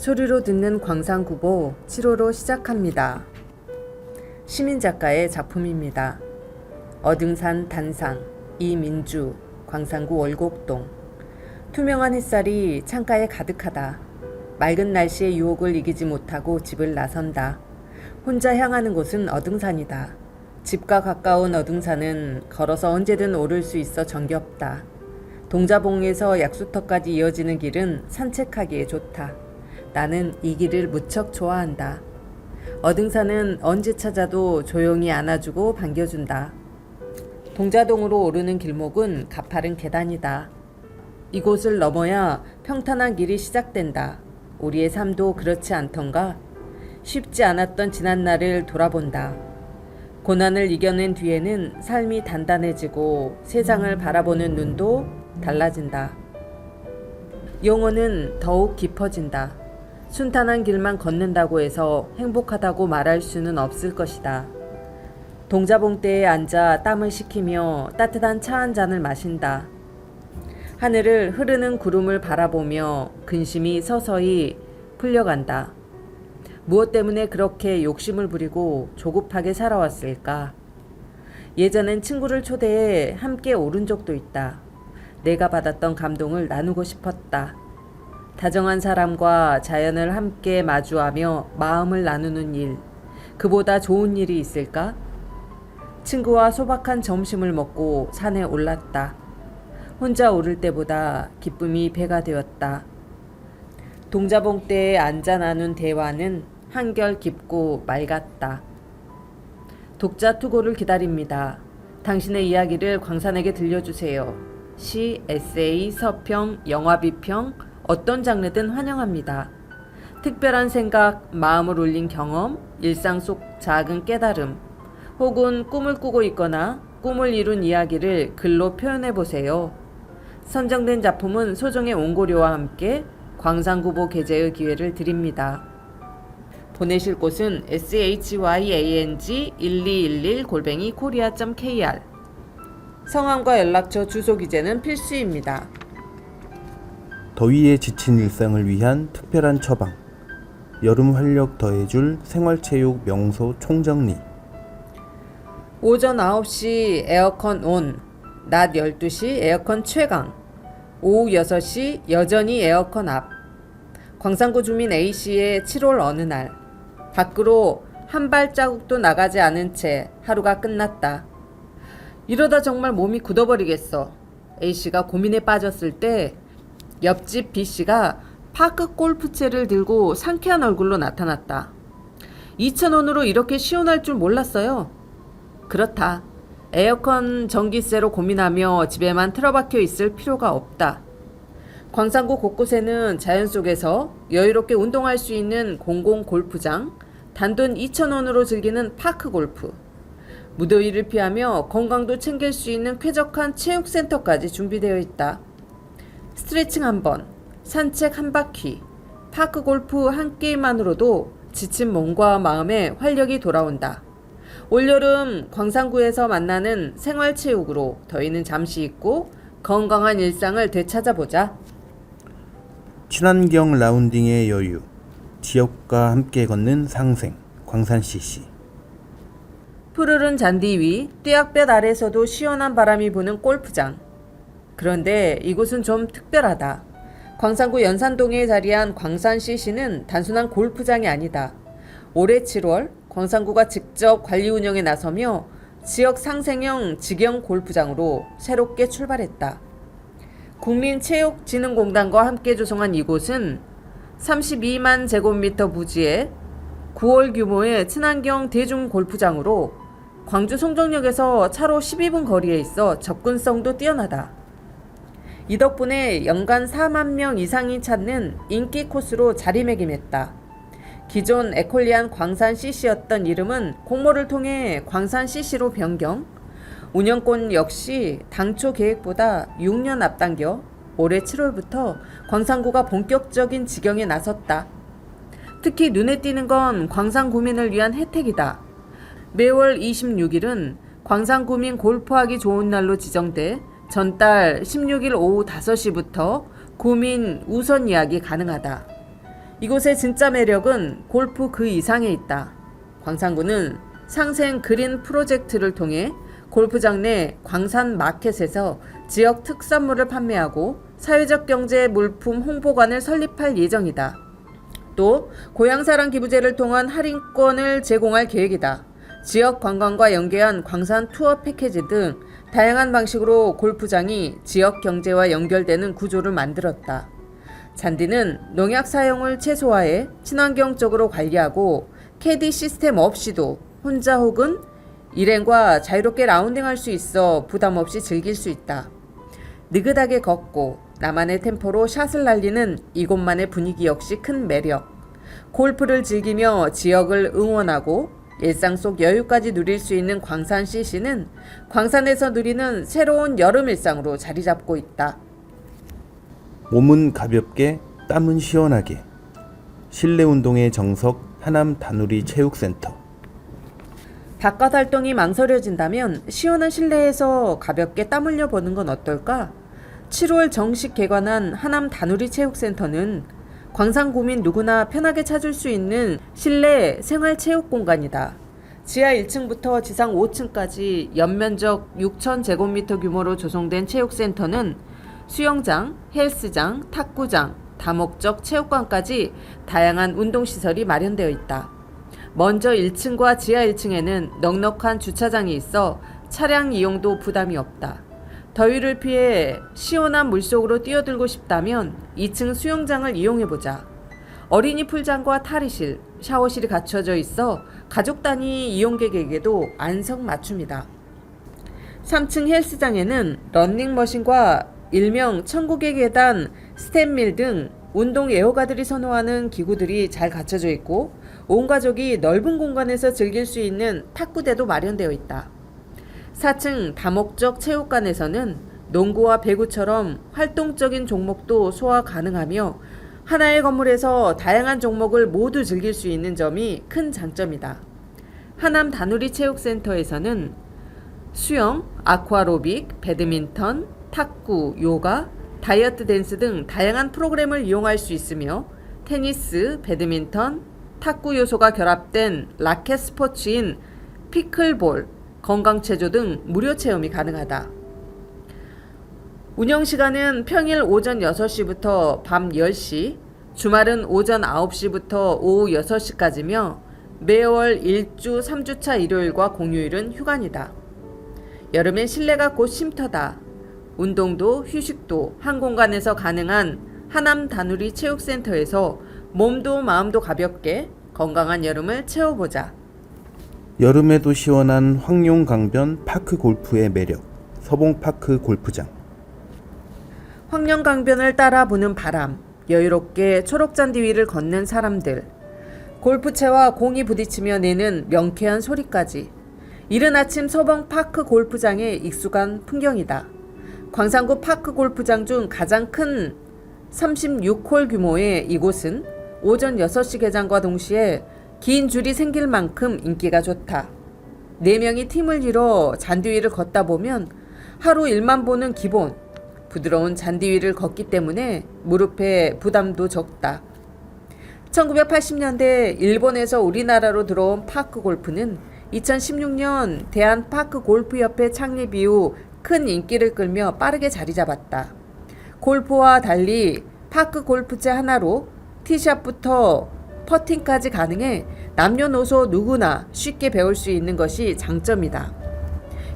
소리로 듣는 광산구보 7호로 시작합니다. 시민작가의 작품입니다. 어등산 단상, 이민주, 광산구 월곡동. 투명한 햇살이 창가에 가득하다. 맑은 날씨의 유혹을 이기지 못하고 집을 나선다. 혼자 향하는 곳은 어등산이다. 집과 가까운 어등산은 걸어서 언제든 오를 수 있어 정겹다. 동자봉에서 약수터까지 이어지는 길은 산책하기에 좋다. 나는 이 길을 무척 좋아한다. 어등산은 언제 찾아도 조용히 안아주고 반겨준다. 동자동으로 오르는 길목은 가파른 계단이다. 이곳을 넘어야 평탄한 길이 시작된다. 우리의 삶도 그렇지 않던가? 쉽지 않았던 지난날을 돌아본다. 고난을 이겨낸 뒤에는 삶이 단단해지고 세상을 바라보는 눈도 달라진다. 영혼은 더욱 깊어진다. 순탄한 길만 걷는다고 해서 행복하다고 말할 수는 없을 것이다. 동자봉대에 앉아 땀을 식히며 따뜻한 차 한 잔을 마신다. 하늘을 흐르는 구름을 바라보며 근심이 서서히 풀려간다. 무엇 때문에 그렇게 욕심을 부리고 조급하게 살아왔을까? 예전엔 친구를 초대해 함께 오른 적도 있다. 내가 받았던 감동을 나누고 싶었다. 다정한 사람과 자연을 함께 마주하며 마음을 나누는 일, 그보다 좋은 일이 있을까? 친구와 소박한 점심을 먹고 산에 올랐다. 혼자 오를 때보다 기쁨이 배가 되었다. 동자봉대에 앉아 나눈 대화는 한결 깊고 맑았다. 독자 투고를 기다립니다. 당신의 이야기를 광산에게 들려주세요. 시, 에세이, 서평, 영화 비평, 어떤 장르든 환영합니다. 특별한 생각, 마음을 울린 경험, 일상 속 작은 깨달음, 혹은 꿈을 꾸고 있거나 꿈을 이룬 이야기를 글로 표현해보세요. 선정된 작품은 소정의 원고료와 함께 광산구보 게재의 기회를 드립니다. 보내실 곳은 syang1211@korea.kr. 성함과 연락처, 주소 기재는 필수입니다. 더위에 지친 일상을 위한 특별한 처방. 여름 활력 더해줄 생활체육 명소 총정리. 오전 9시 에어컨 온, 낮 12시 에어컨 최강, 오후 6시 여전히 에어컨 앞. 광산구 주민 A씨의 7월 어느 날, 밖으로 한 발자국도 나가지 않은 채 하루가 끝났다. 이러다 정말 몸이 굳어버리겠어. A씨가 고민에 빠졌을 때 옆집 B씨가 파크 골프채를 들고 상쾌한 얼굴로 나타났다. 2,000원으로 이렇게 시원할 줄 몰랐어요. 그렇다. 에어컨 전기세로 고민하며 집에만 틀어박혀 있을 필요가 없다. 광산구 곳곳에는 자연 속에서 여유롭게 운동할 수 있는 공공 골프장, 단돈 2,000원으로 즐기는 파크 골프, 무더위를 피하며 건강도 챙길 수 있는 쾌적한 체육센터까지 준비되어 있다. 스트레칭 한 번, 산책 한 바퀴, 파크 골프 한 게임만으로도 지친 몸과 마음에 활력이 돌아온다. 올여름 광산구에서 만나는 생활체육으로 더위는 잠시 잊고 건강한 일상을 되찾아보자. 친환경 라운딩의 여유. 지역과 함께 걷는 상생. 광산CC. 푸르른 잔디 위 떼약볕 아래서도 시원한 바람이 부는 골프장. 그런데 이곳은 좀 특별하다. 광산구 연산동에 자리한 광산CC는 단순한 골프장이 아니다. 올해 7월 광산구가 직접 관리 운영에 나서며 지역 상생형 직영 골프장으로 새롭게 출발했다. 국민체육진흥공단과 함께 조성한 이곳은 32만 제곱미터 부지에 9월 규모의 친환경 대중 골프장으로 광주 송정역에서 차로 12분 거리에 있어 접근성도 뛰어나다. 이 덕분에 연간 4만 명 이상이 찾는 인기 코스로 자리매김했다. 기존 에콜리안 광산CC였던 이름은 공모를 통해 광산CC로 변경. 운영권 역시 당초 계획보다 6년 앞당겨 올해 7월부터 광산구가 본격적인 직영에 나섰다. 특히 눈에 띄는 건 광산구민을 위한 혜택이다. 매월 26일은 광산구민 골프하기 좋은 날로 지정돼 전달 16일 오후 5시부터 구민 우선 예약이 가능하다. 이곳의 진짜 매력은 골프 그 이상에 있다. 광산구는 상생 그린 프로젝트를 통해 골프장 내 광산 마켓에서 지역 특산물을 판매하고 사회적 경제 물품 홍보관을 설립할 예정이다. 또 고향사랑 기부제를 통한 할인권을 제공할 계획이다. 지역 관광과 연계한 광산 투어 패키지 등 다양한 방식으로 골프장이 지역 경제와 연결되는 구조를 만들었다. 잔디는 농약 사용을 최소화해 친환경적으로 관리하고 캐디 시스템 없이도 혼자 혹은 일행과 자유롭게 라운딩할 수 있어 부담 없이 즐길 수 있다. 느긋하게 걷고 나만의 템포로 샷을 날리는 이곳만의 분위기 역시 큰 매력. 골프를 즐기며 지역을 응원하고 일상 속 여유까지 누릴 수 있는 광산 CC는 광산에서 누리는 새로운 여름 일상으로 자리 잡고 있다. 몸은 가볍게, 땀은 시원하게. 실내 운동의 정석 하남 다누리 체육센터. 바깥 활동이 망설여진다면 시원한 실내에서 가볍게 땀 흘려 보는 건 어떨까? 7월 정식 개관한 하남 다누리 체육센터는 광산구민 누구나 편하게 찾을 수 있는 실내 생활체육 공간이다. 지하 1층부터 지상 5층까지 연면적 6,000제곱미터 규모로 조성된 체육센터는 수영장, 헬스장, 탁구장, 다목적 체육관까지 다양한 운동시설이 마련되어 있다. 먼저 1층과 지하 1층에는 넉넉한 주차장이 있어 차량 이용도 부담이 없다. 더위를 피해 시원한 물속으로 뛰어들고 싶다면 2층 수영장을 이용해보자. 어린이 풀장과 탈의실, 샤워실이 갖춰져 있어 가족 단위 이용객에게도 안성맞춤이다. 3층 헬스장에는 러닝머신과 일명 천국의 계단, 스탠밀 등 운동 애호가들이 선호하는 기구들이 잘 갖춰져 있고 온 가족이 넓은 공간에서 즐길 수 있는 탁구대도 마련되어 있다. 4층 다목적 체육관에서는 농구와 배구처럼 활동적인 종목도 소화 가능하며 하나의 건물에서 다양한 종목을 모두 즐길 수 있는 점이 큰 장점이다. 하남 다누리 체육센터에서는 수영, 아쿠아로빅, 배드민턴, 탁구, 요가, 다이어트 댄스 등 다양한 프로그램을 이용할 수 있으며 테니스, 배드민턴, 탁구 요소가 결합된 라켓 스포츠인 피클볼, 건강체조 등 무료 체험이 가능하다. 운영시간은 평일 오전 6시부터 밤 10시, 주말은 오전 9시부터 오후 6시까지며 매월 1주 3주차 일요일과 공휴일은 휴관이다. 여름엔 실내가 곧 쉼터다. 운동도 휴식도 한 공간에서 가능한 하남 다누리 체육센터에서 몸도 마음도 가볍게 건강한 여름을 채워보자. 여름에도 시원한 황룡강변 파크 골프의 매력. 서봉파크 골프장. 황룡강변을 따라 부는 바람, 여유롭게 초록잔디 위를 걷는 사람들, 골프채와 공이 부딪히며 내는 명쾌한 소리까지. 이른 아침 서봉파크 골프장의 익숙한 풍경이다. 광산구 파크 골프장 중 가장 큰 36홀 규모의 이곳은 오전 6시 개장과 동시에 긴 줄이 생길 만큼 인기가 좋다. 4명이 팀을 이뤄 잔디 위를 걷다 보면 하루 1만 보는 기본, 부드러운 잔디 위를 걷기 때문에 무릎에 부담도 적다. 1980년대 일본에서 우리나라로 들어온 파크 골프는 2016년 대한파크골프협회 창립 이후 큰 인기를 끌며 빠르게 자리 잡았다. 골프와 달리 파크 골프채 하나로 티샷부터 퍼팅까지 가능해 남녀노소 누구나 쉽게 배울 수 있는 것이 장점이다.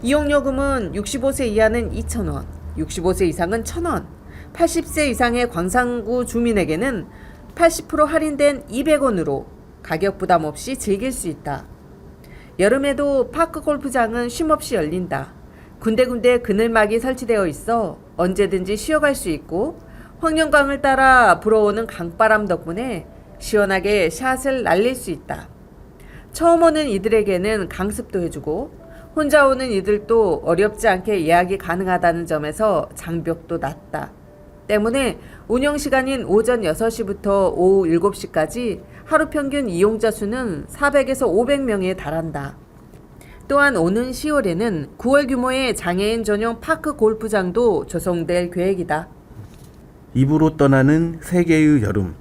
이용요금은 65세 이하는 2,000원, 65세 이상은 1,000원, 80세 이상의 광산구 주민에게는 80% 할인된 200원으로 가격 부담 없이 즐길 수 있다. 여름에도 파크 골프장은 쉼없이 열린다. 군데군데 그늘막이 설치되어 있어 언제든지 쉬어갈 수 있고 황룡강을 따라 불어오는 강바람 덕분에 시원하게 샷을 날릴 수 있다. 처음 오는 이들에게는 강습도 해주고 혼자 오는 이들도 어렵지 않게 예약이 가능하다는 점에서 장벽도 낮다. 때문에 운영시간인 오전 6시부터 오후 7시까지 하루 평균 이용자 수는 400에서 500명에 달한다. 또한 오는 10월에는 9월 규모의 장애인 전용 파크 골프장도 조성될 계획이다. 입으로 떠나는 세계의 여름.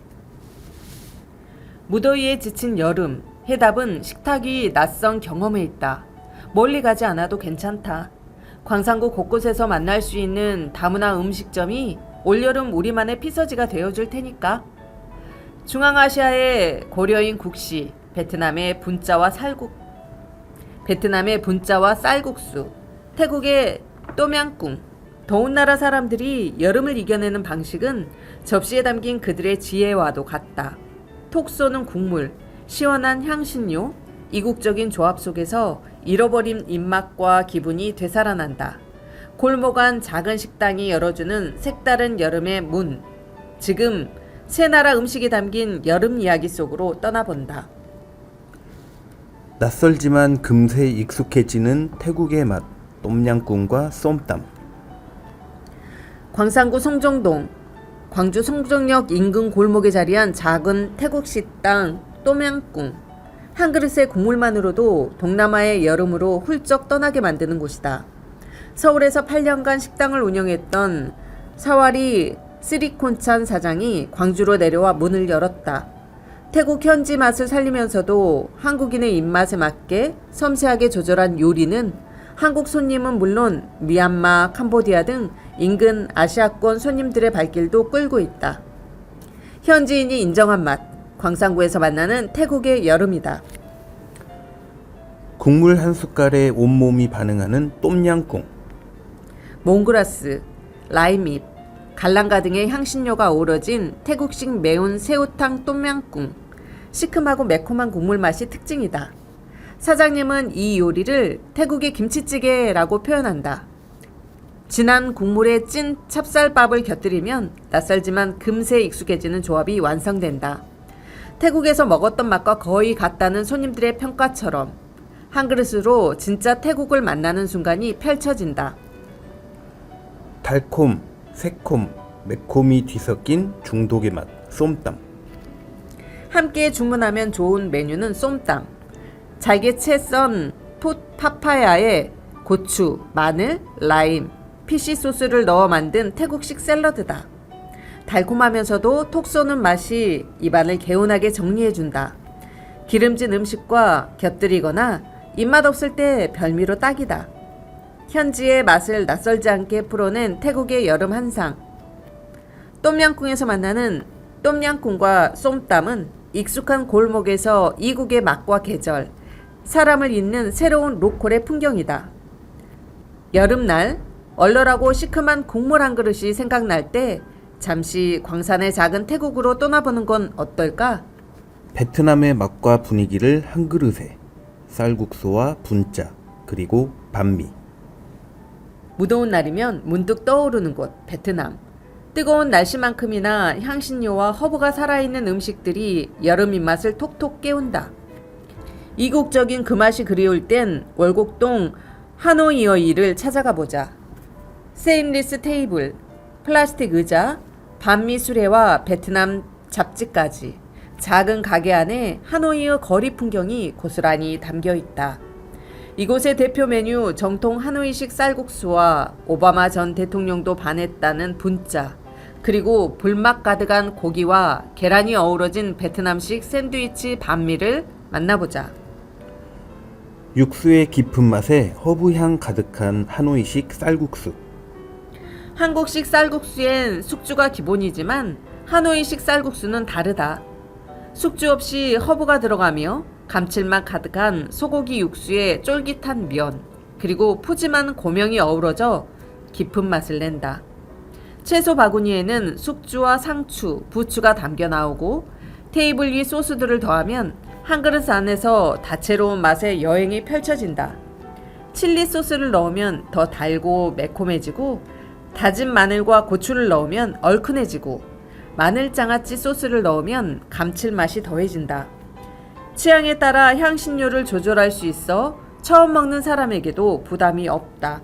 무더위에 지친 여름, 해답은 식탁 위 낯선 경험에 있다. 멀리 가지 않아도 괜찮다. 광산구 곳곳에서 만날 수 있는 다문화 음식점이 올여름 우리만의 피서지가 되어줄 테니까. 중앙아시아의 고려인 국시, 베트남의 분짜와 쌀국수, 태국의 똠양꿍. 더운 나라 사람들이 여름을 이겨내는 방식은 접시에 담긴 그들의 지혜와도 같다. 톡 쏘는 국물, 시원한 향신료, 이국적인 조합 속에서 잃어버린 입맛과 기분이 되살아난다. 골목 안 작은 식당이 열어주는 색다른 여름의 문. 지금 세 나라 음식이 담긴 여름 이야기 속으로 떠나본다. 낯설지만 금세 익숙해지는 태국의 맛, 똠양꿍과 쏨땀. 광산구 송정동, 광주 송정역 인근 골목에 자리한 작은 태국 식당 똠양꿍. 한 그릇의 국물만으로도 동남아의 여름으로 훌쩍 떠나게 만드는 곳이다. 서울에서 8년간 식당을 운영했던 사와리 쓰리콘찬 사장이 광주로 내려와 문을 열었다. 태국 현지 맛을 살리면서도 한국인의 입맛에 맞게 섬세하게 조절한 요리는 한국 손님은 물론 미얀마, 캄보디아 등 인근 아시아권 손님들의 발길도 끌고 있다. 현지인이 인정한 맛, 광산구에서 만나는 태국의 여름이다. 국물 한 숟갈에 온몸이 반응하는 똠양꿍. 몽그라스, 라임잎, 갈랑가 등의 향신료가 어우러진 태국식 매운 새우탕 똠양꿍. 시큼하고 매콤한 국물 맛이 특징이다. 사장님은 이 요리를 태국의 김치찌개라고 표현한다. 진한 국물에 찐 찹쌀밥을 곁들이면 낯설지만 금세 익숙해지는 조합이 완성된다. 태국에서 먹었던 맛과 거의 같다는 손님들의 평가처럼 한 그릇으로 진짜 태국을 만나는 순간이 펼쳐진다. 달콤, 새콤, 매콤이 뒤섞인 중독의 맛, 쏨땀. 함께 주문하면 좋은 메뉴는 쏨땀. 잘게 채 썬 파파야에 고추, 마늘, 라임, 피시 소스를 넣어 만든 태국식 샐러드다. 달콤하면서도 톡 쏘는 맛이 입안을 개운하게 정리해준다. 기름진 음식과 곁들이거나 입맛 없을 때 별미로 딱이다. 현지의 맛을 낯설지 않게 풀어낸 태국의 여름 한상. 똠양꿍에서 만나는 똠양꿍과 쏨땀은 익숙한 골목에서 이국의 맛과 계절, 사람을 잇는 새로운 로컬의 풍경이다. 여름날 얼얼하고 시큼한 국물 한 그릇이 생각날 때 잠시 광산의 작은 태국으로 떠나보는 건 어떨까? 베트남의 맛과 분위기를 한 그릇에 쌀국수와 분짜 그리고 반미. 무더운 날이면 문득 떠오르는 곳 베트남. 뜨거운 날씨만큼이나 향신료와 허브가 살아있는 음식들이 여름 입맛을 톡톡 깨운다. 이국적인 그 맛이 그리울 땐 월곡동 하노이어이를 찾아가 보자. 스테인리스 테이블, 플라스틱 의자, 반미 수레와 베트남 잡지까지 작은 가게 안에 하노이의 거리 풍경이 고스란히 담겨 있다. 이곳의 대표 메뉴 정통 하노이식 쌀국수와 오바마 전 대통령도 반했다는 분짜, 그리고 불맛 가득한 고기와 계란이 어우러진 베트남식 샌드위치 반미를 만나보자. 육수의 깊은 맛에 허브향 가득한 하노이식 쌀국수. 한국식 쌀국수엔 숙주가 기본이지만 하노이식 쌀국수는 다르다. 숙주 없이 허브가 들어가며 감칠맛 가득한 소고기 육수에 쫄깃한 면, 그리고 푸짐한 고명이 어우러져 깊은 맛을 낸다. 채소 바구니에는 숙주와 상추, 부추가 담겨 나오고 테이블 위 소스들을 더하면 한 그릇 안에서 다채로운 맛의 여행이 펼쳐진다. 칠리 소스를 넣으면 더 달고 매콤해지고, 다진 마늘과 고추를 넣으면 얼큰해지고, 마늘장아찌 소스를 넣으면 감칠맛이 더해진다. 취향에 따라 향신료를 조절할 수 있어 처음 먹는 사람에게도 부담이 없다.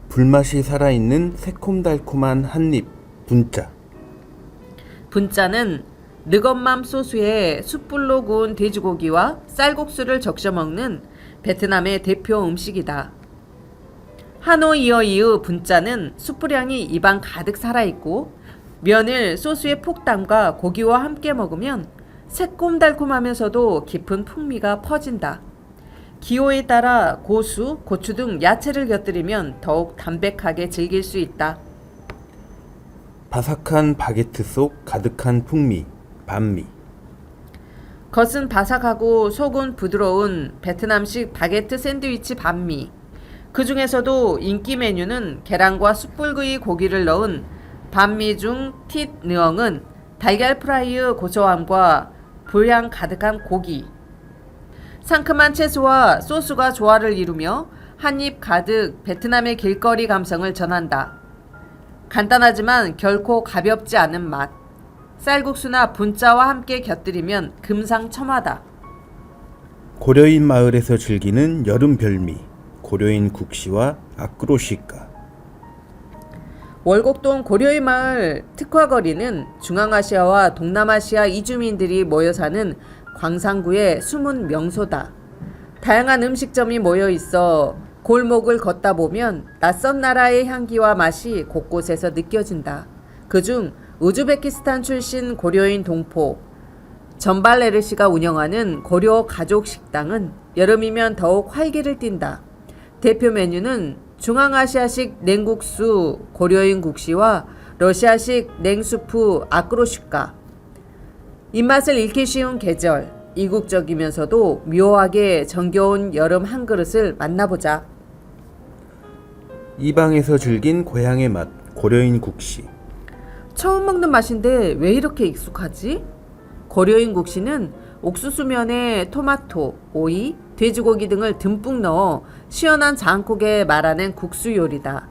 불맛이 살아있는 새콤달콤한 한입, 분짜. 분짜는 느건맘 소스에 숯불로 구운 돼지고기와 쌀국수를 적셔 먹는 베트남의 대표 음식이다. 하노이어이의 분짜는 숯불향이 입안 가득 살아있고, 면을 소스에 푹 담가 고기와 함께 먹으면 새콤달콤하면서도 깊은 풍미가 퍼진다. 기호에 따라 고수, 고추 등 야채를 곁들이면 더욱 담백하게 즐길 수 있다. 바삭한 바게트 속 가득한 풍미, 반미. 겉은 바삭하고 속은 부드러운 베트남식 바게트 샌드위치 반미. 그 중에서도 인기 메뉴는 계란과 숯불구이 고기를 넣은 반미 중 tit 느엉은 달걀 프라이의 고소함과 불향 가득한 고기. 상큼한 채소와 소스가 조화를 이루며 한입 가득 베트남의 길거리 감성을 전한다. 간단하지만 결코 가볍지 않은 맛. 쌀국수나 분짜와 함께 곁들이면 금상첨화다. 고려인 마을에서 즐기는 여름 별미, 고려인 국시와 아크로시가. 월곡동 고려인 마을 특화거리는 중앙아시아와 동남아시아 이주민들이 모여 사는 광산구의 숨은 명소다. 다양한 음식점이 모여 있어 골목을 걷다 보면 낯선 나라의 향기와 맛이 곳곳에서 느껴진다. 그중 우즈베키스탄 출신 고려인 동포 전발레르시가 운영하는 고려 가족 식당은 여름이면 더욱 활기를 띈다. 대표 메뉴는 중앙아시아식 냉국수 고려인 국시와 러시아식 냉수프 아크로슈카. 입맛을 잃기 쉬운 계절, 이국적이면서도 묘하게 정겨운 여름 한 그릇을 만나보자. 이방에서 즐긴 고향의 맛, 고려인 국시. 처음 먹는 맛인데 왜 이렇게 익숙하지? 고려인 국시는 옥수수면에 토마토, 오이, 돼지고기 등을 듬뿍 넣어 시원한 장국에 말아낸 국수 요리다.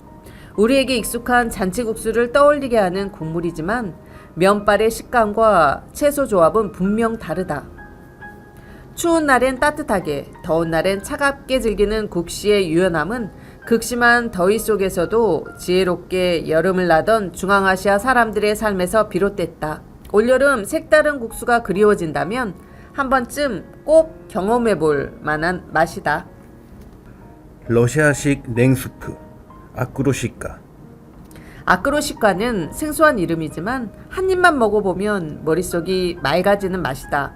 우리에게 익숙한 잔치국수를 떠올리게 하는 국물이지만 면발의 식감과 채소 조합은 분명 다르다. 추운 날엔 따뜻하게, 더운 날엔 차갑게 즐기는 국시의 유연함은 극심한 더위 속에서도 지혜롭게 여름을 나던 중앙아시아 사람들의 삶에서 비롯됐다. 올여름 색다른 국수가 그리워진다면 한 번쯤 꼭 경험해 볼 만한 맛이다. 러시아식 냉수프, 아크로시카. 아크로시카는 생소한 이름이지만 한 입만 먹어보면 머릿속이 맑아지는 맛이다.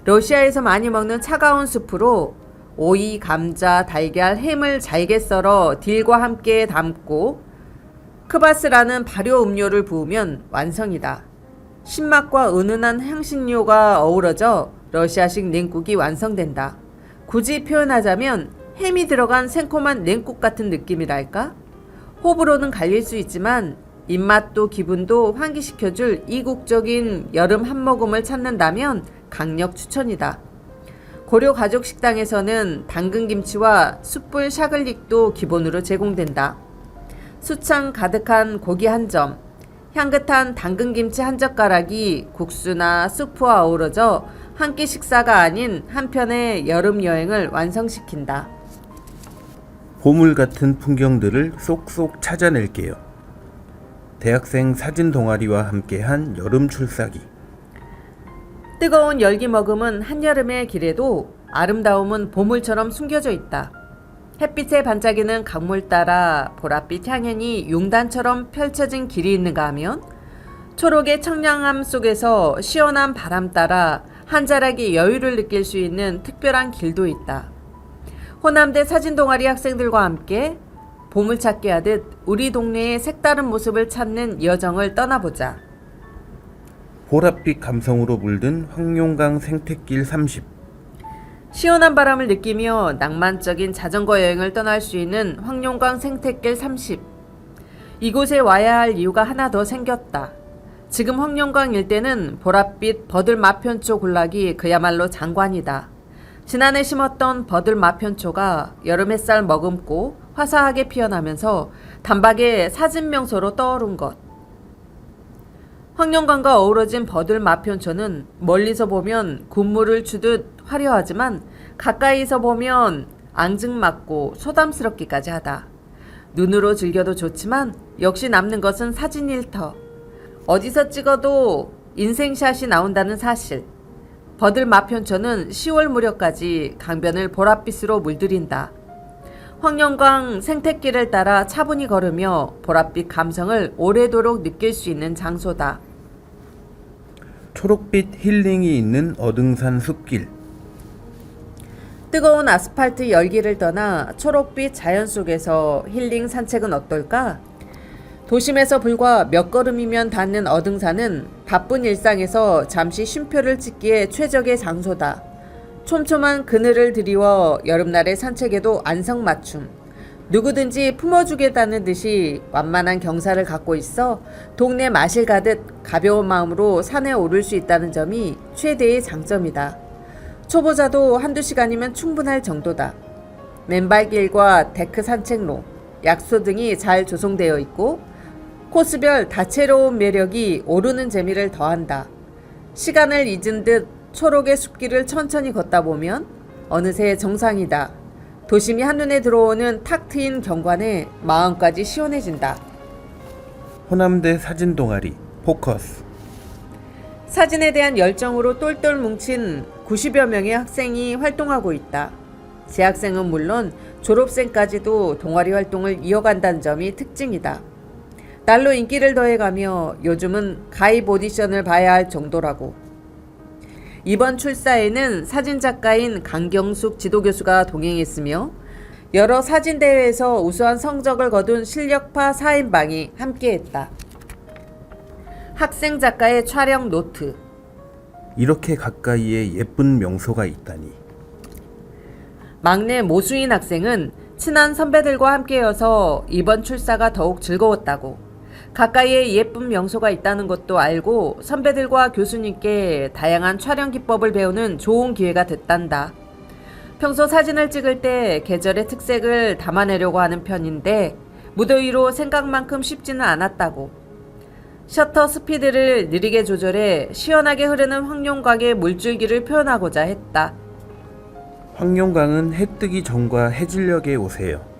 러시아에서 많이 먹는 차가운 수프로 오이, 감자, 달걀, 햄을 잘게 썰어 딜과 함께 담고 크바스라는 발효 음료를 부으면 완성이다. 신맛과 은은한 향신료가 어우러져 러시아식 냉국이 완성된다. 굳이 표현하자면 햄이 들어간 새콤한 냉국 같은 느낌이랄까? 호불호는 갈릴 수 있지만 입맛도 기분도 환기시켜줄 이국적인 여름 한 모금을 찾는다면 강력 추천이다. 고려 가족 식당에서는 당근김치와 숯불 샤글릭도 기본으로 제공된다. 수창 가득한 고기 한 점, 향긋한 당근김치 한 젓가락이 국수나 수프와 어우러져 한 끼 식사가 아닌 한편의 여름 여행을 완성시킨다. 보물 같은 풍경들을 쏙쏙 찾아낼게요. 대학생 사진 동아리와 함께한 여름 출사기. 뜨거운 열기 머금은 한여름의 길에도 아름다움은 보물처럼 숨겨져 있다. 햇빛에 반짝이는 강물 따라 보랏빛 향연이 용단처럼 펼쳐진 길이 있는가 하면 초록의 청량함 속에서 시원한 바람 따라 한 자락의 여유를 느낄 수 있는 특별한 길도 있다. 호남대 사진동아리 학생들과 함께 보물찾기 하듯 우리 동네의 색다른 모습을 찾는 여정을 떠나보자. 보랏빛 감성으로 물든 황룡강 생태길 30. 시원한 바람을 느끼며 낭만적인 자전거 여행을 떠날 수 있는 황룡강 생태길 30. 이곳에 와야 할 이유가 하나 더 생겼다. 지금 황룡강 일대는 보랏빛 버들 마편초 군락이 그야말로 장관이다. 지난해 심었던 버들 마편초가 여름 햇살 머금고 화사하게 피어나면서 단박에 사진 명소로 떠오른 것. 황룡강과 어우러진 버들 마편초는 멀리서 보면 군무를 추듯 화려하지만 가까이서 보면 앙증맞고 소담스럽기까지 하다. 눈으로 즐겨도 좋지만 역시 남는 것은 사진일 터. 어디서 찍어도 인생샷이 나온다는 사실. 버들 마편초는 10월 무렵까지 강변을 보랏빛으로 물들인다. 황룡강 생태길을 따라 차분히 걸으며 보랏빛 감성을 오래도록 느낄 수 있는 장소다. 초록빛 힐링이 있는 어등산 숲길. 뜨거운 아스팔트 열기를 떠나 초록빛 자연 속에서 힐링 산책은 어떨까? 도심에서 불과 몇 걸음이면 닿는 어등산은 바쁜 일상에서 잠시 쉼표를 찍기에 최적의 장소다. 촘촘한 그늘을 드리워 여름날의 산책에도 안성맞춤. 누구든지 품어주겠다는 듯이 완만한 경사를 갖고 있어 동네 마실 가듯 가벼운 마음으로 산에 오를 수 있다는 점이 최대의 장점이다. 초보자도 한두 시간이면 충분할 정도다. 맨발길과 데크 산책로, 약소 등이 잘 조성되어 있고 코스별 다채로운 매력이 오르는 재미를 더한다. 시간을 잊은 듯 초록의 숲길을 천천히 걷다 보면 어느새 정상이다. 도심이 한눈에 들어오는 탁 트인 경관에 마음까지 시원해진다. 호남대 사진 동아리 포커스. 사진에 대한 열정으로 똘똘 뭉친 90여 명의 학생이 활동하고 있다. 재학생은 물론 졸업생까지도 동아리 활동을 이어간다는 점이 특징이다. 날로 인기를 더해가며 요즘은 가입 오디션을 봐야 할 정도라고. 이번 출사에는 사진작가인 강경숙 지도교수가 동행했으며 여러 사진대회에서 우수한 성적을 거둔 실력파 4인방이 함께했다. 학생 작가의 촬영 노트. 이렇게 가까이에 예쁜 명소가 있다니. 막내 모수인 학생은 친한 선배들과 함께여서 이번 출사가 더욱 즐거웠다고. 가까이에 예쁜 명소가 있다는 것도 알고 선배들과 교수님께 다양한 촬영 기법을 배우는 좋은 기회가 됐단다. 평소 사진을 찍을 때 계절의 특색을 담아내려고 하는 편인데 무더위로 생각만큼 쉽지는 않았다고. 셔터 스피드를 느리게 조절해 시원하게 흐르는 황룡강의 물줄기를 표현하고자 했다. 황룡강은 해 뜨기 전과 해질녘에 오세요.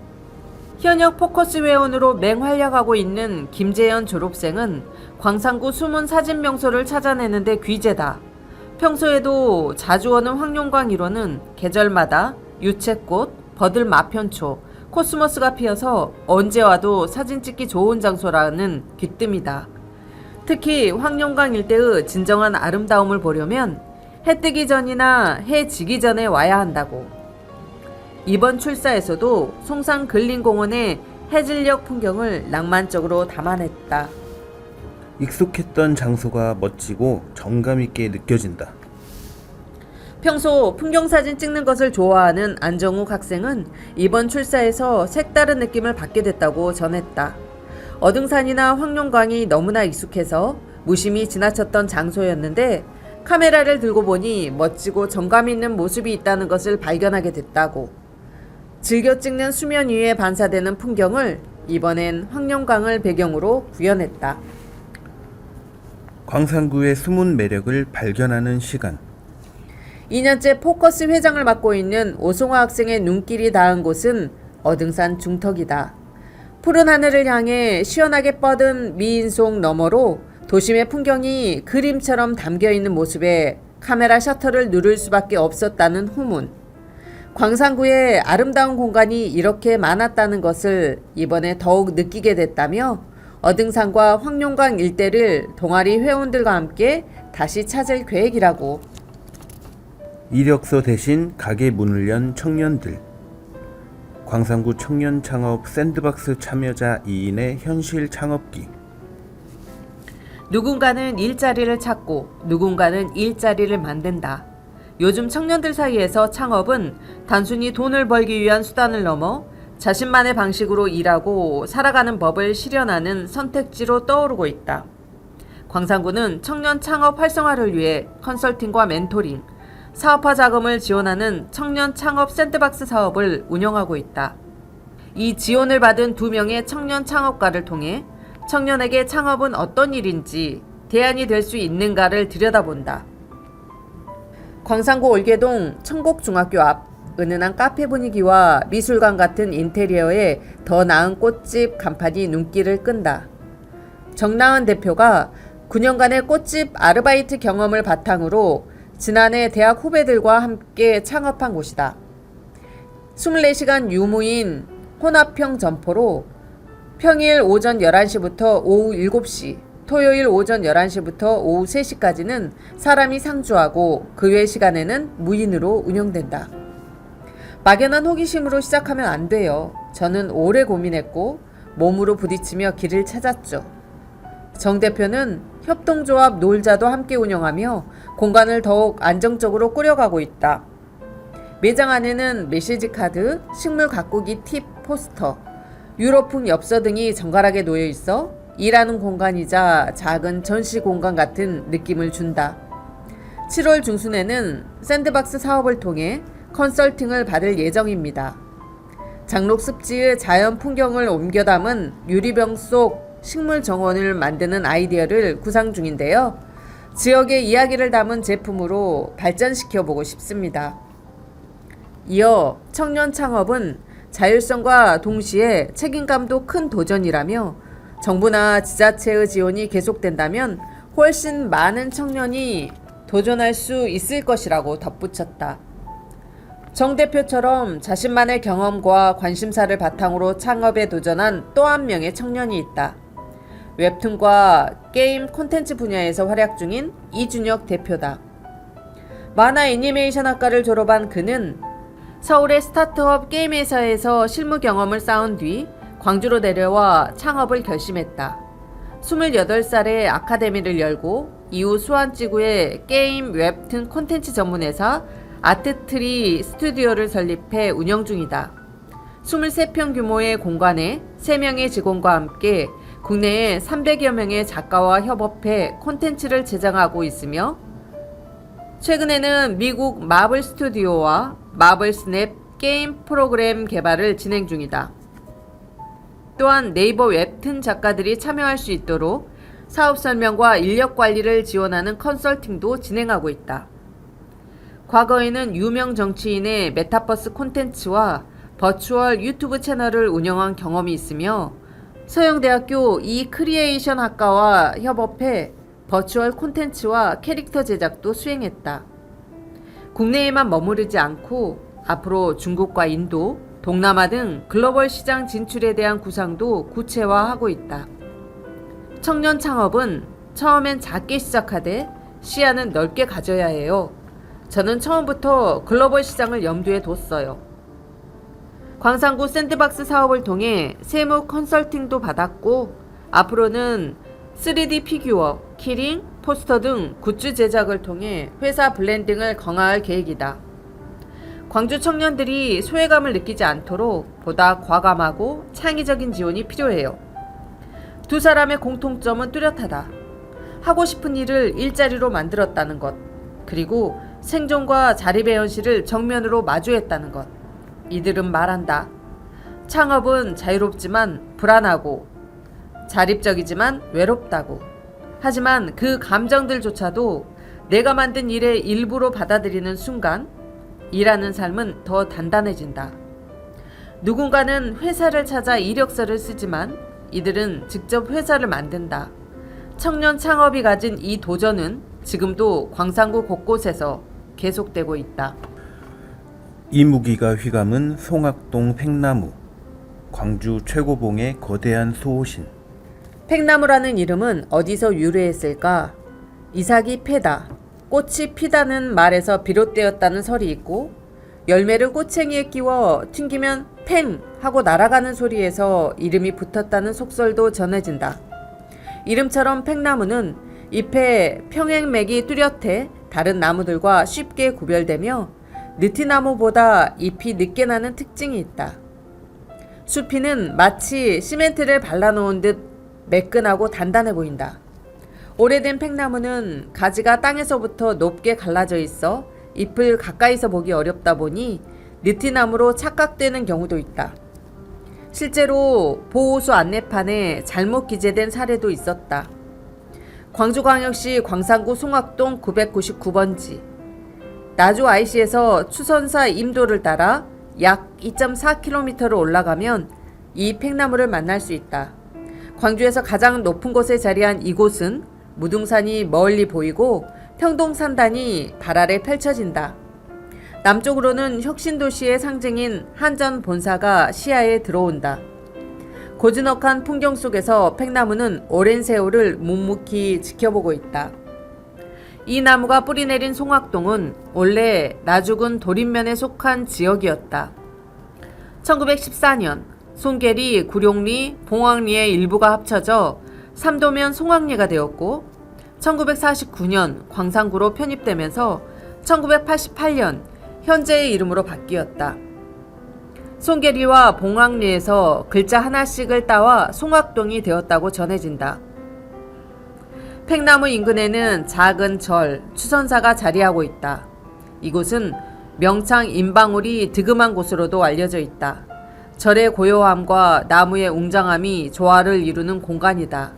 현역 포커스 회원으로 맹활약하고 있는 김재현 졸업생은 광산구 숨은 사진 명소를 찾아내는데 귀재다. 평소에도 자주 오는 황룡강 일원은 계절마다 유채꽃, 버들 마편초, 코스모스가 피어서 언제 와도 사진 찍기 좋은 장소라는 귀뜸이다. 특히 황룡강 일대의 진정한 아름다움을 보려면 해 뜨기 전이나 해 지기 전에 와야 한다고. 이번 출사에서도 송산 근린공원의 해질녘 풍경을 낭만적으로 담아냈다. 익숙했던 장소가 멋지고 정감 있게 느껴진다. 평소 풍경사진 찍는 것을 좋아하는 안정욱 학생은 이번 출사에서 색다른 느낌을 받게 됐다고 전했다. 어등산이나 황룡강이 너무나 익숙해서 무심히 지나쳤던 장소였는데 카메라를 들고 보니 멋지고 정감 있는 모습이 있다는 것을 발견하게 됐다고. 즐겨 찍는 수면 위에 반사되는 풍경을 이번엔 황룡강을 배경으로 구현했다. 광산구의 숨은 매력을 발견하는 시간. 2년째 포커스 회장을 맡고 있는 오송화 학생의 눈길이 닿은 곳은 어등산 중턱이다. 푸른 하늘을 향해 시원하게 뻗은 미인송 너머로 도심의 풍경이 그림처럼 담겨있는 모습에 카메라 셔터를 누를 수밖에 없었다는 후문. 광산구에 아름다운 공간이 이렇게 많았다는 것을 이번에 더욱 느끼게 됐다며 어등산과 황룡강 일대를 동아리 회원들과 함께 다시 찾을 계획이라고. 이력서 대신 가게 문을 연 청년들. 광산구 청년 창업 샌드박스 참여자 2인의 현실 창업기. 누군가는 일자리를 찾고 누군가는 일자리를 만든다. 요즘 청년들 사이에서 창업은 단순히 돈을 벌기 위한 수단을 넘어 자신만의 방식으로 일하고 살아가는 법을 실현하는 선택지로 떠오르고 있다. 광산구는 청년 창업 활성화를 위해 컨설팅과 멘토링, 사업화 자금을 지원하는 청년 창업 샌드박스 사업을 운영하고 있다. 이 지원을 받은 2명의 청년 창업가를 통해 청년에게 창업은 어떤 일인지 대안이 될 수 있는가를 들여다본다. 광산구 올개동 청곡중학교 앞 은은한 카페 분위기와 미술관 같은 인테리어에 더 나은 꽃집 간판이 눈길을 끈다. 정나은 대표가 9년간의 꽃집 아르바이트 경험을 바탕으로 지난해 대학 후배들과 함께 창업한 곳이다. 24시간 유무인 혼합형 점포로 평일 오전 11시부터 오후 7시, 토요일 오전 11시부터 오후 3시까지는 사람이 상주하고 그 외 시간에는 무인으로 운영된다. 막연한 호기심으로 시작하면 안 돼요. 저는 오래 고민했고 몸으로 부딪히며 길을 찾았죠. 정 대표는 협동조합 놀자도 함께 운영하며 공간을 더욱 안정적으로 꾸려가고 있다. 매장 안에는 메시지 카드, 식물 가꾸기 팁 포스터, 유럽풍 엽서 등이 정갈하게 놓여 있어 일하는 공간이자 작은 전시 공간 같은 느낌을 준다. 7월 중순에는 샌드박스 사업을 통해 컨설팅을 받을 예정입니다. 장록 습지의 자연 풍경을 옮겨 담은 유리병 속 식물 정원을 만드는 아이디어를 구상 중인데요. 지역의 이야기를 담은 제품으로 발전시켜보고 싶습니다. 이어 청년 창업은 자율성과 동시에 책임감도 큰 도전이라며 정부나 지자체의 지원이 계속된다면 훨씬 많은 청년이 도전할 수 있을 것이라고 덧붙였다. 정 대표처럼 자신만의 경험과 관심사를 바탕으로 창업에 도전한 또 한 명의 청년이 있다. 웹툰과 게임 콘텐츠 분야에서 활약 중인 이준혁 대표다. 만화 애니메이션 학과를 졸업한 그는 서울의 스타트업 게임 회사에서 실무 경험을 쌓은 뒤 광주로 내려와 창업을 결심했다. 28살에 아카데미를 열고 이후 수원지구에 게임 웹툰 콘텐츠 전문 회사 아트트리 스튜디오를 설립해 운영 중이다. 23평 규모의 공간에 3명의 직원과 함께 국내에 300여 명의 작가와 협업해 콘텐츠를 제작하고 있으며 최근에는 미국 마블 스튜디오와 마블 스냅 게임 프로그램 개발을 진행 중이다. 또한 네이버 웹툰 작가들이 참여할 수 있도록 사업 설명과 인력 관리를 지원하는 컨설팅도 진행하고 있다. 과거에는 유명 정치인의 메타버스 콘텐츠와 버추얼 유튜브 채널을 운영한 경험이 있으며 서영대학교 이크리에이션 학과와 협업해 버추얼 콘텐츠와 캐릭터 제작도 수행했다. 국내에만 머무르지 않고 앞으로 중국과 인도, 동남아 등 글로벌 시장 진출에 대한 구상도 구체화하고 있다. 청년 창업은 처음엔 작게 시작하되 시야는 넓게 가져야 해요. 저는 처음부터 글로벌 시장을 염두에 뒀어요. 광산구 샌드박스 사업을 통해 세무 컨설팅도 받았고 앞으로는 3D 피규어, 키링, 포스터 등 굿즈 제작을 통해 회사 브랜딩을 강화할 계획이다. 광주 청년들이 소외감을 느끼지 않도록 보다 과감하고 창의적인 지원이 필요해요. 두 사람의 공통점은 뚜렷하다. 하고 싶은 일을 일자리로 만들었다는 것, 그리고 생존과 자립의 현실을 정면으로 마주했다는 것. 이들은 말한다. 창업은 자유롭지만 불안하고 자립적이지만 외롭다고. 하지만 그 감정들조차도 내가 만든 일의 일부로 받아들이는 순간 일하는 삶은 더 단단해진다. 누군가는 회사를 찾아 이력서를 쓰지만 이들은 직접 회사를 만든다. 청년 창업이 가진 이 도전은 지금도 광산구 곳곳에서 계속되고 있다. 이무기가 휘감은 송악동 팽나무, 광주 최고봉의 거대한 수호신. 팽나무라는 이름은 어디서 유래했을까? 이삭이 패다, 꽃이 피다는 말에서 비롯되었다는 설이 있고 열매를 꼬챙이에 끼워 튕기면 팽 하고 날아가는 소리에서 이름이 붙었다는 속설도 전해진다. 이름처럼 팽나무는 잎에 평행맥이 뚜렷해 다른 나무들과 쉽게 구별되며 느티나무보다 잎이 늦게 나는 특징이 있다. 수피는 마치 시멘트를 발라놓은 듯 매끈하고 단단해 보인다. 오래된 팽나무는 가지가 땅에서부터 높게 갈라져 있어 잎을 가까이서 보기 어렵다 보니 느티나무로 착각되는 경우도 있다. 실제로 보호수 안내판에 잘못 기재된 사례도 있었다. 광주광역시 광산구 송악동 999번지. 나주 IC에서 추선사 임도를 따라 약 2.4km를 올라가면 이 팽나무를 만날 수 있다. 광주에서 가장 높은 곳에 자리한 이곳은 무등산이 멀리 보이고 평동산단이 발 아래 펼쳐진다. 남쪽으로는 혁신도시의 상징인 한전 본사가 시야에 들어온다. 고즈넉한 풍경 속에서 팽나무는 오랜 세월을 묵묵히 지켜보고 있다. 이 나무가 뿌리내린 송악동은 원래 나죽은 도림면에 속한 지역이었다. 1914년 송계리, 구룡리, 봉황리의 일부가 합쳐져 삼도면 송악리가 되었고 1949년 광산구로 편입되면서 1988년 현재의 이름으로 바뀌었다. 송계리와 봉황리에서 글자 하나씩을 따와 송악동이 되었다고 전해진다. 팽나무 인근에는 작은 절, 추선사가 자리하고 있다. 이곳은 명창 인방울이 득음한 곳으로도 알려져 있다. 절의 고요함과 나무의 웅장함이 조화를 이루는 공간이다.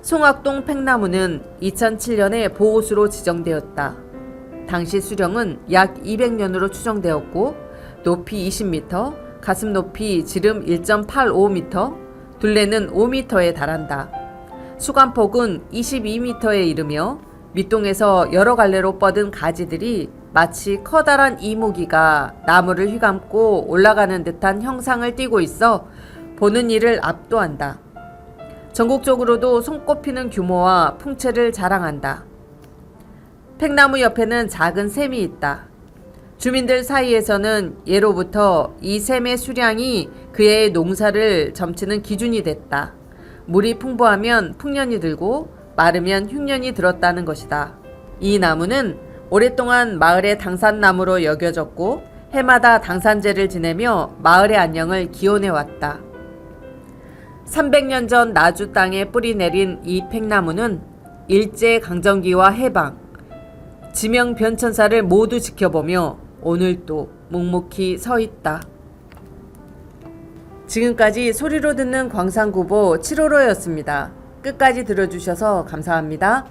송악동 팽나무는 2007년에 보호수로 지정되었다. 당시 수령은 약 200년으로 추정되었고 높이 20m, 가슴 높이 지름 1.85m, 둘레는 5m에 달한다. 수간폭은 22m에 이르며 밑동에서 여러 갈래로 뻗은 가지들이 마치 커다란 이무기가 나무를 휘감고 올라가는 듯한 형상을 띠고 있어 보는 이를 압도한다. 전국적으로도 손꼽히는 규모와 풍채를 자랑한다. 팽나무 옆에는 작은 샘이 있다. 주민들 사이에서는 예로부터 이 샘의 수량이 그의 농사를 점치는 기준이 됐다. 물이 풍부하면 풍년이 들고 마르면 흉년이 들었다는 것이다. 이 나무는 오랫동안 마을의 당산나무로 여겨졌고 해마다 당산제를 지내며 마을의 안녕을 기원해왔다. 300년 전 나주 땅에 뿌리 내린 이 팽나무는 일제강점기와 해방, 지명 변천사를 모두 지켜보며 오늘도 묵묵히 서 있다. 지금까지 소리로 듣는 광산구보 7호로였습니다. 끝까지 들어주셔서 감사합니다.